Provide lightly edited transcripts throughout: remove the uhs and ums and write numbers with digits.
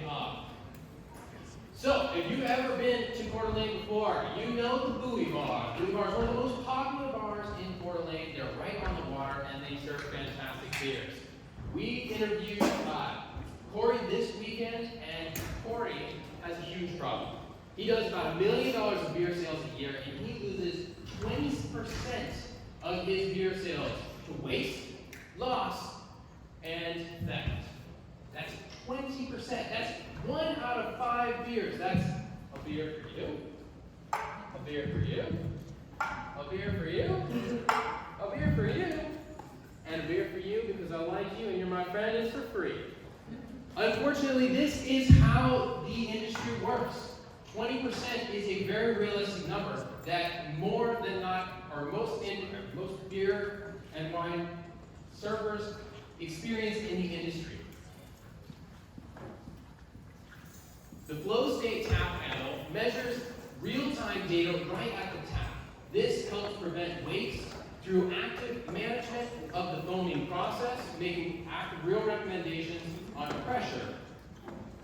up. So, if you've ever been to Coeur d'Alene before, you know the Bowie Bar. Bowie Bar is one of the most popular bars in Coeur d'Alene. They're right on the water, and they serve fantastic beers. We interviewed Corey this weekend, and Corey has a huge problem. He does about $1 million of beer sales a year, and he loses 20% of his beer sales to waste, loss, and theft. That's 20%. That's 1 out of 5 beers. That's a beer for you, a beer for you, a beer for you, a beer for you, and a beer for you because I like you and you're my friend. It's for free. Unfortunately, this is how the industry works. 20% is a very realistic number that more than not, or most beer and wine servers experience in the industry. The Flow State Tap Panel measures real-time data right at the tap. This helps prevent waste through active management of the foaming process, making real recommendations on pressure,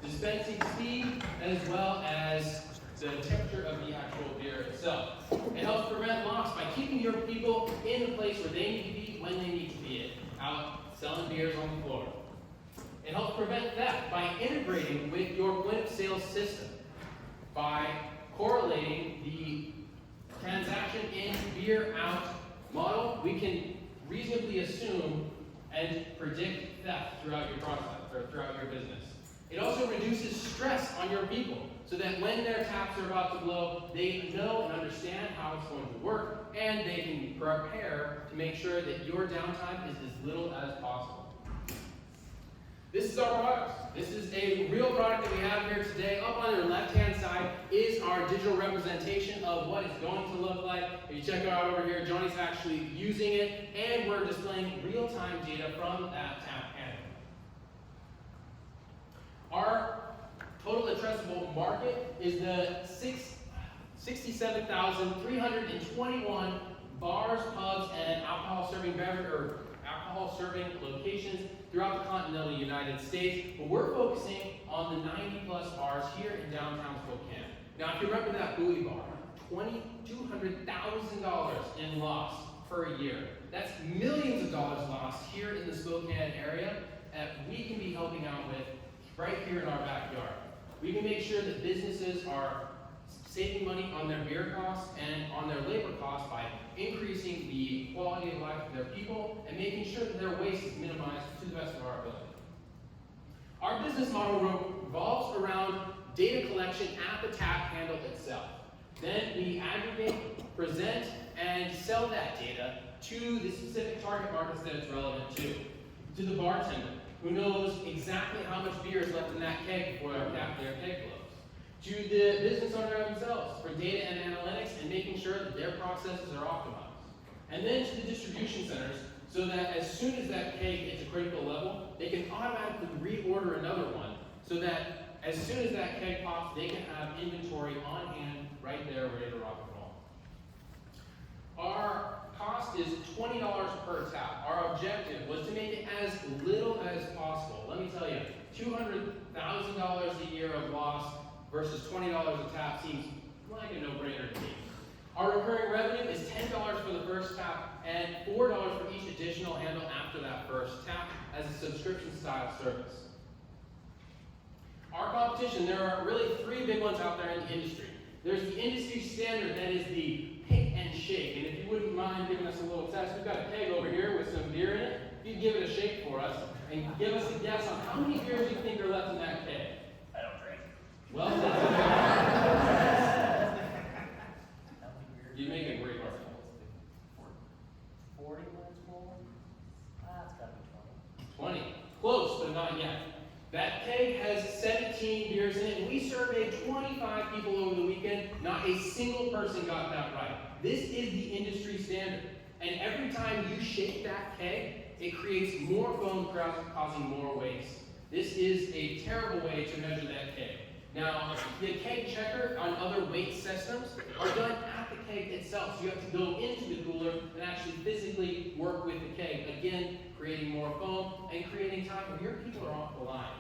dispensing speed, as well as the temperature of the actual beer itself. It helps prevent loss by keeping your people in the place where they need to be when they need to be out selling beers on the floor. It helps prevent theft by integrating with your point of sale system, by correlating the transaction in, beer out model. We can reasonably assume and predict theft throughout your process or throughout your business. It also reduces stress on your people so that when their taps are about to blow, they know and understand how it's going to work, and they can prepare to make sure that your downtime is as little as possible. This is our product. This is a real product that we have here today. Up on your left-hand side is our digital representation of what it's going to look like. If you check it out over here, Johnny's actually using it, and we're displaying real-time data from that tap panel. Our total addressable market is the 67,321 bars, pubs, and alcohol-serving locations throughout the continental United States, but we're focusing on the 90-plus bars here in downtown Spokane. Now, if you remember that Bowie Bar, $200,000 in loss per year. That's millions of dollars lost here in the Spokane area that we can be helping out with right here in our backyard. We can make sure that businesses are saving money on their beer costs and on their labor costs by increasing the quality of life of their people and making sure that their waste is minimized to the best of our ability. Our business model revolves around data collection at the tap handle itself. Then we aggregate, present, and sell that data to the specific target markets that it's relevant to the bartender, who knows exactly how much beer is left in that keg before their keg blows, to the business owner themselves for data and analytics and making sure that their processes are optimized. And then to the distribution centers so that as soon as that keg hits a critical level, they can automatically reorder another one so that as soon as that keg pops, they can have inventory on hand right there ready to rock and roll. Our cost is $20 per tap. Our objective was to make it as little as possible. Let me tell you, $200,000 a year of loss versus $20 a tap seems like a no-brainer to me. Our recurring revenue is $10 for the first tap and $4 for each additional handle after that first tap as a subscription-style service. Our competition, there are really 3 big ones out there in the industry. There's the industry standard that is the pick and shake. And if you wouldn't mind giving us a little test, we've got a keg over here with some beer in it. If you'd give it a shake for us and give us a guess on how many beers you think are left in that keg. I don't drink. Well, you make a great argument. 40 minutes full? It's got to be 20. Close, but not yet. That keg has 17 beers in it, and we surveyed 25 people over the weekend. Not a single person got that right. This is the industry standard. And every time you shake that keg, it creates more foam, causing more waste. This is a terrible way to measure that keg. Now, the keg checker on other weight systems are done at the keg itself. So you have to go into the cooler and actually physically work with the keg. Again, creating more foam and creating time when your people are off the line.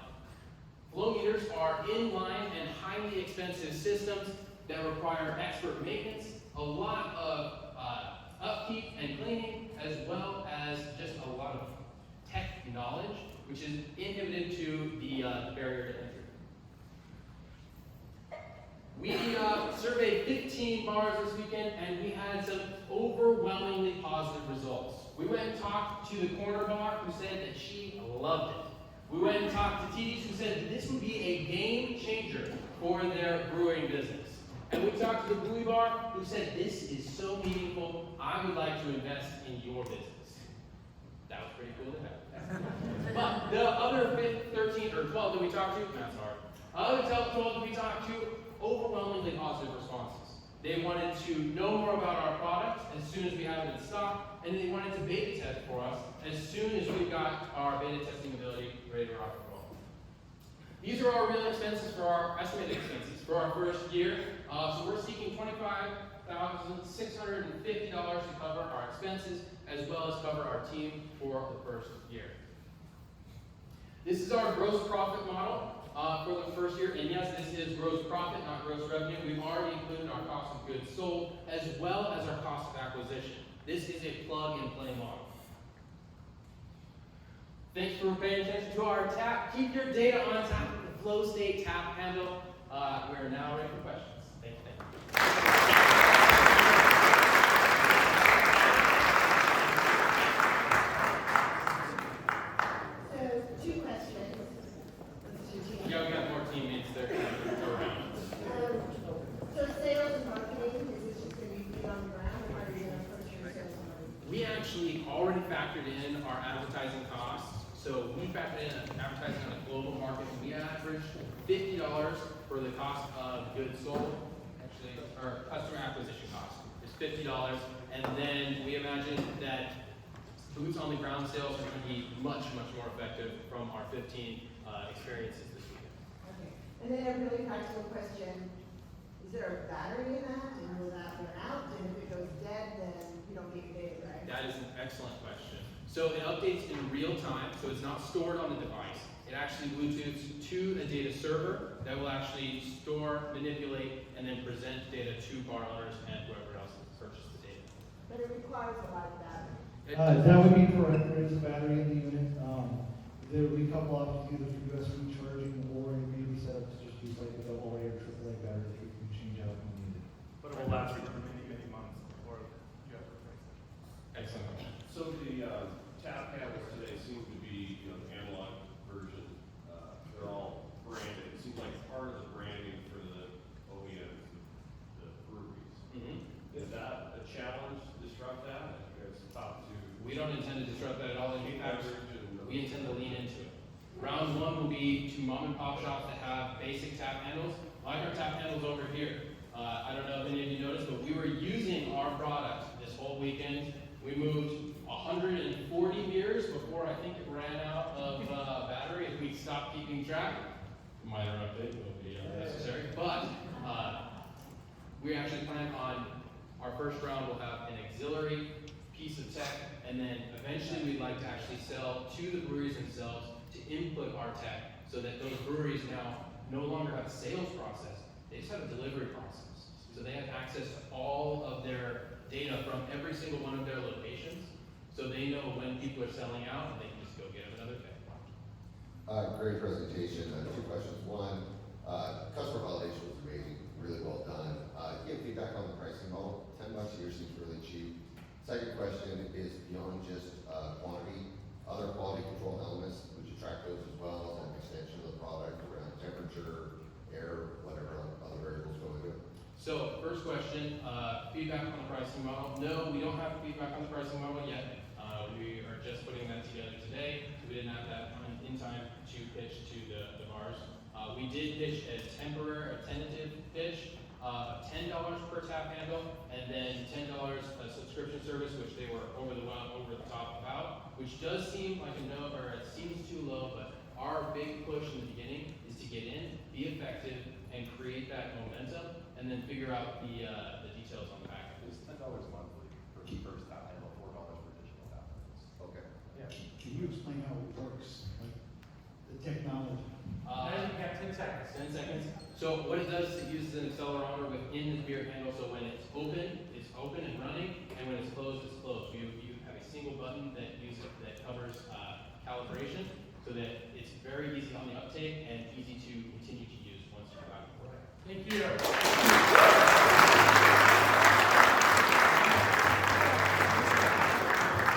Flow meters are inline and highly expensive systems that require expert maintenance, a lot of upkeep and cleaning, as well as just a lot of tech knowledge, which is inhibited to the barrier to entry. We surveyed 15 bars this weekend, and we had some overwhelmingly positive results. We went and talked to the corner bar, who said that she loved it. We went and talked to TDs, who said that this would be a game changer for their brewing business. And we talked to the Bluey Bar, who said this is so meaningful, I would like to invest in your business. That was pretty cool to have. But the other 13 or 12 that we talked to, that's hard. Other 12 that we talked to, overwhelmingly positive responses. They wanted to know more about our product as soon as we have it in stock, and they wanted to beta test for us as soon as we got our beta testing ability ready to rock and roll. These are our real expenses for our estimated expenses for our first year. So we're seeking $25,650 to cover our expenses as well as cover our team for the first year. This is our gross profit model for the first year, and yes, this is gross profit, not gross revenue. We've already included our cost of goods sold as well as our cost of acquisition. This is a plug-and-play model. Thanks for paying attention to our tap. Keep your data on tap of the flow state tap handle. We're now ready for questions. Thank you. So, two questions. Yeah, we got more teammates there around. So sales and marketing, is this just going to be feet on the ground, or are you going to put your sales and marketing? We actually already factored in our advertising costs. So we factored in advertising on a global market. We averaged $50 for the cost of goods sold. Actually, our customer acquisition cost is $50. And then we imagine that boots on the ground sales are going to be much, much more effective from our 15 experiences this weekend. Okay. And then a really practical question. Is there a battery in that? And will that wear out? And if it goes dead, then you don't get your data, right? That is an excellent question. So it updates in real time, so it's not stored on the device. It actually Bluetooths to a data server that will actually store, manipulate, and then present data to bar owners and whoever else has purchased the data. But it requires a lot of battery. That would be correct. There is a battery in the unit. There will be a couple options, either for USB charging or it may be set up to just use like a AA or AAA battery that we can change out when needed. But it will last you for many, many months before you have to replace it. Excellent question. So the tap handles today seem to be, the analog version. They're all branded. It seems like part of the branding for the OEMs, the breweries. Mm-hmm. Is that a challenge to disrupt that? Have you guys talked to We don't intend to disrupt that at all. In fact, average and we intend to lean into it. Round one will be to mom and pop shops that have basic tap handles, like our tap handles over here. I don't know if any of you noticed, but we were using our product this whole weekend. We moved 140 beers before I think it ran out of battery. If we stopped keeping track, minor update will be necessary. But we actually plan on our first round will have an auxiliary piece of tech, and then eventually we'd like to actually sell to the breweries themselves to input our tech, so that those breweries now no longer have a sales process; they just have a delivery process. So they have access to all of their data from every single one of their locations, so they know when people are selling out, and they can just go get them another tech. Great presentation. Two questions. One, customer validation was amazing, really well done. Give feedback on the pricing model. $10 a year seems really cheap. Second question is beyond just quantity, other quality control elements. Would you track those as well as an extension of the product around temperature, air, whatever other variables go into it? So, first question, feedback on the pricing model. No, we don't have feedback on the pricing model yet. We are just putting that together today. We didn't have that in time to pitch to the bars. We did pitch a tentative pitch of $10 per tap handle, and then $10 a subscription service, which they were over the top about, which does seem like a no, or it seems too low, but our big push in the beginning is to get in, be effective, and create that momentum, and then figure out the details on the back end. It's $10 monthly for the first tap handle, $4 for additional tap handles. Okay. Yeah. Can you explain how it works, like the technology? As you get 10 seconds. So what it does is it uses an accelerometer within the beer handle, so when it's open and running, and when it's closed, it's closed. You have a single button that covers calibration, so that it's very easy on the uptake and easy to continue to use once you've got it. Thank you.